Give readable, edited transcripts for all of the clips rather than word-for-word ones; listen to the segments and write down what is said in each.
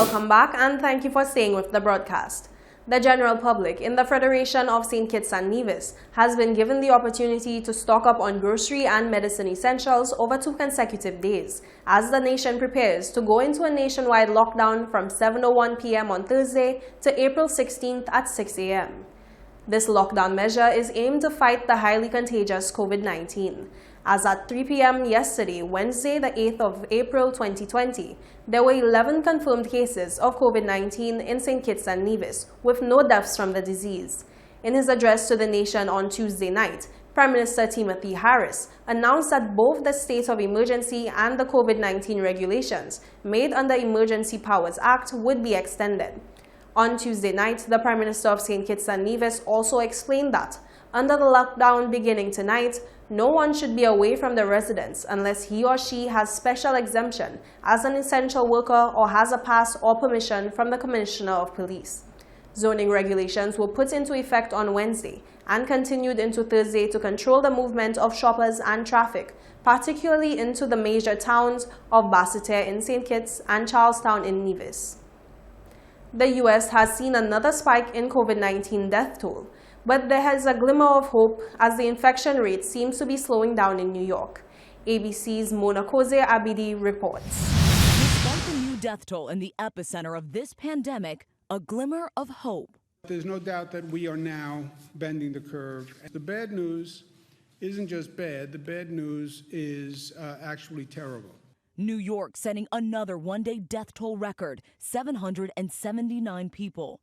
Welcome back and thank you for staying with the broadcast. The general public in the Federation of St. Kitts and Nevis has been given the opportunity to stock up on grocery and medicine essentials over 2 consecutive days as the nation prepares to go into a nationwide lockdown from 7:01 p.m. on Thursday to April 16th at 6 a.m. This lockdown measure is aimed to fight the highly contagious COVID-19. As at 3 p.m. yesterday, Wednesday, the 8th of April 2020, there were 11 confirmed cases of COVID-19 in St. Kitts and Nevis, with no deaths from the disease. In his address to the nation on Tuesday night, Prime Minister Timothy Harris announced that both the state of emergency and the COVID-19 regulations made under Emergency Powers Act would be extended. On Tuesday night, the Prime Minister of St. Kitts and Nevis also explained that, under the lockdown beginning tonight, no one should be away from the residence unless he or she has special exemption as an essential worker or has a pass or permission from the Commissioner of Police. Zoning regulations were put into effect on Wednesday and continued into Thursday to control the movement of shoppers and traffic, particularly into the major towns of Basseterre in St. Kitts and Charlestown in Nevis. The U.S. has seen another spike in COVID-19 death toll, but there is a glimmer of hope as the infection rate seems to be slowing down in New York. ABC's Mona Kose Abidi reports. Despite the new death toll in the epicenter of this pandemic, a glimmer of hope. There's no doubt that we are now bending the curve. The bad news isn't just bad, the bad news is actually terrible. New York setting another one-day death toll record, 779 people.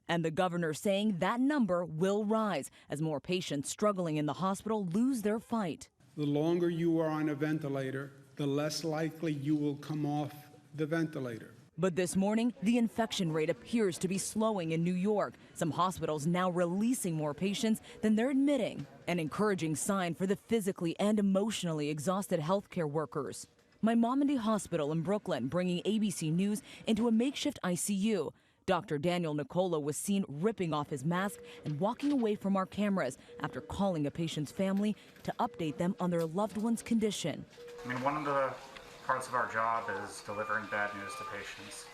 And the governor saying that number will rise as more patients struggling in the hospital lose their fight. The longer you are on a ventilator, the less likely you will come off the ventilator. But this morning, the infection rate appears to be slowing in New York. Some hospitals now releasing more patients than they're admitting. An encouraging sign for the physically and emotionally exhausted healthcare workers. Maimonides Hospital in Brooklyn bringing ABC News into a makeshift ICU. Dr. Daniel Nicola was seen ripping off his mask and walking away from our cameras after calling a patient's family to update them on their loved one's condition. I mean, one of the parts of our job is delivering bad news to patients.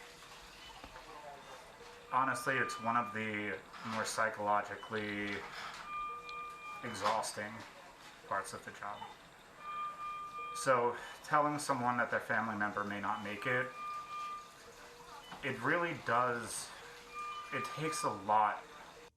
Honestly, it's one of the more psychologically exhausting parts of the job. So telling someone that their family member may not make it, it really does, it takes a lot.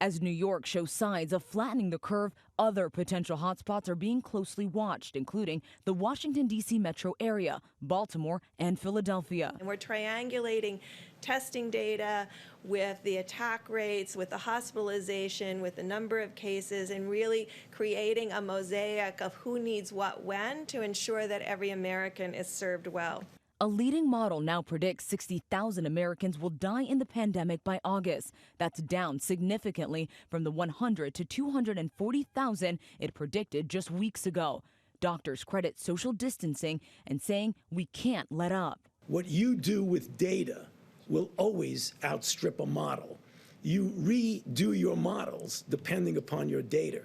As New York shows signs of flattening the curve, other potential hotspots are being closely watched, including the Washington, D.C. metro area, Baltimore, and Philadelphia. And we're triangulating testing data with the attack rates, with the hospitalization, with the number of cases, and really creating a mosaic of who needs what when to ensure that every American is served well. A leading model now predicts 60,000 Americans will die in the pandemic by August. That's down significantly from the 100 to 240,000 it predicted just weeks ago. Doctors credit social distancing and saying we can't let up. What you do with data will always outstrip a model. You redo your models depending upon your data.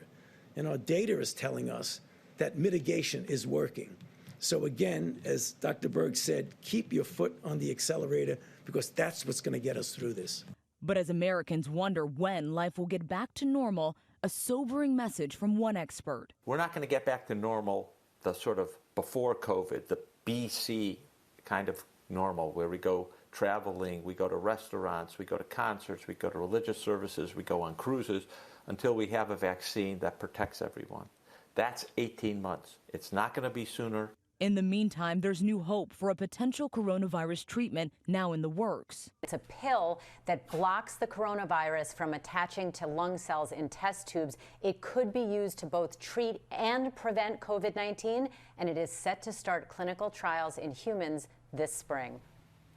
And our data is telling us that mitigation is working. So again, as Dr. Berg said, keep your foot on the accelerator because that's what's going to get us through this. But as Americans wonder when life will get back to normal, a sobering message from one expert. We're not going to get back to normal, the sort of before COVID, the BC kind of normal, where we go traveling, we go to restaurants, we go to concerts, we go to religious services, we go on cruises, until we have a vaccine that protects everyone. That's 18 months. It's not going to be sooner. In the meantime, there's new hope for a potential coronavirus treatment now in the works. It's a pill that blocks the coronavirus from attaching to lung cells in test tubes. It could be used to both treat and prevent COVID-19, and it is set to start clinical trials in humans this spring.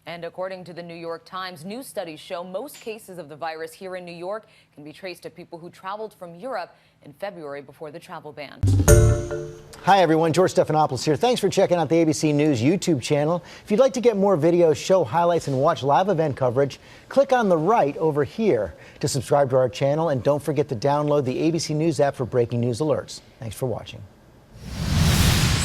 And according to the New York Times, new studies show most cases of the virus here in New York can be traced to people who traveled from Europe in February before the travel ban. Hi, everyone. George Stephanopoulos here. Thanks for checking out the ABC News YouTube channel. If you'd like to get more videos, show highlights, and watch live event coverage, click on the right over here to subscribe to our channel. And don't forget to download the ABC News app for breaking news alerts. Thanks for watching.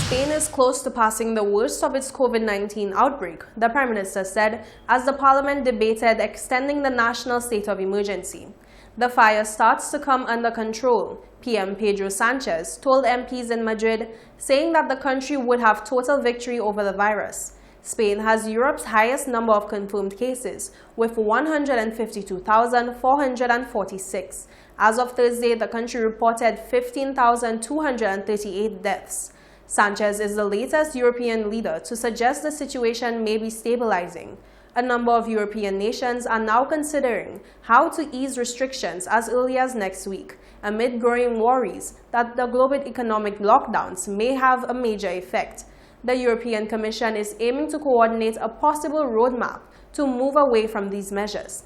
Spain is close to passing the worst of its COVID-19 outbreak, the Prime Minister said as the Parliament debated extending the national state of emergency. The fire starts to come under control, PM Pedro Sanchez told MPs in Madrid, saying that the country would have total victory over the virus. Spain has Europe's highest number of confirmed cases, with 152,446. As of Thursday, the country reported 15,238 deaths. Sanchez is the latest European leader to suggest the situation may be stabilizing. A number of European nations are now considering how to ease restrictions as early as next week, amid growing worries that the global economic lockdowns may have a major effect. The European Commission is aiming to coordinate a possible roadmap to move away from these measures.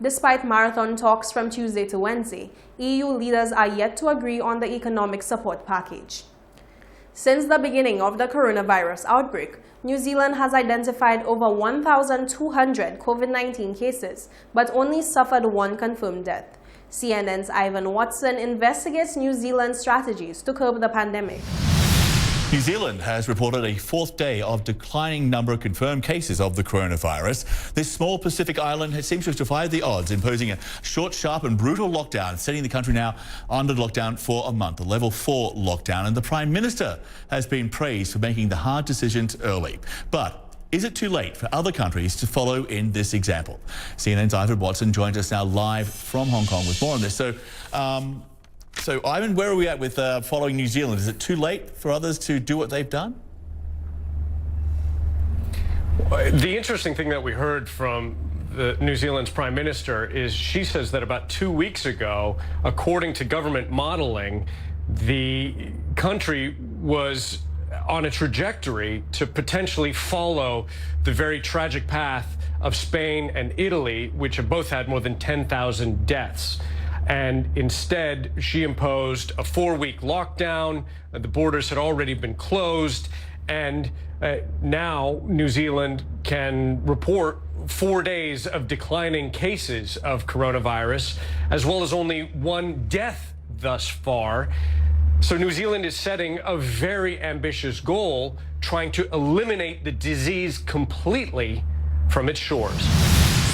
Despite marathon talks from Tuesday to Wednesday, EU leaders are yet to agree on the economic support package. Since the beginning of the coronavirus outbreak, New Zealand has identified over 1,200 COVID-19 cases, but only suffered one confirmed death. CNN's Ivan Watson investigates New Zealand's strategies to curb the pandemic. New Zealand has reported a fourth day of declining number of confirmed cases of the coronavirus. This small Pacific island seems to have defied the odds, imposing a short, sharp and brutal lockdown, setting the country now under lockdown for a month, a level 4 lockdown. And the Prime Minister has been praised for making the hard decisions early. But is it too late for other countries to follow in this example? CNN's Ivan Watson joins us now live from Hong Kong with more on this. So, Ivan, where are we at with following New Zealand? Is it too late for others to do what they've done? The interesting thing that we heard from the New Zealand's Prime Minister is she says that about 2 weeks ago, according to government modeling, the country was on a trajectory to potentially follow the very tragic path of Spain and Italy, which have both had more than 10,000 deaths. And instead, she imposed a 4-week lockdown. The borders had already been closed. And now New Zealand can report 4 days of declining cases of coronavirus, as well as only one death thus far. So New Zealand is setting a very ambitious goal, trying to eliminate the disease completely from its shores.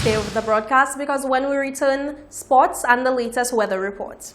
Stay with the broadcast because when we return, sports and the latest weather report.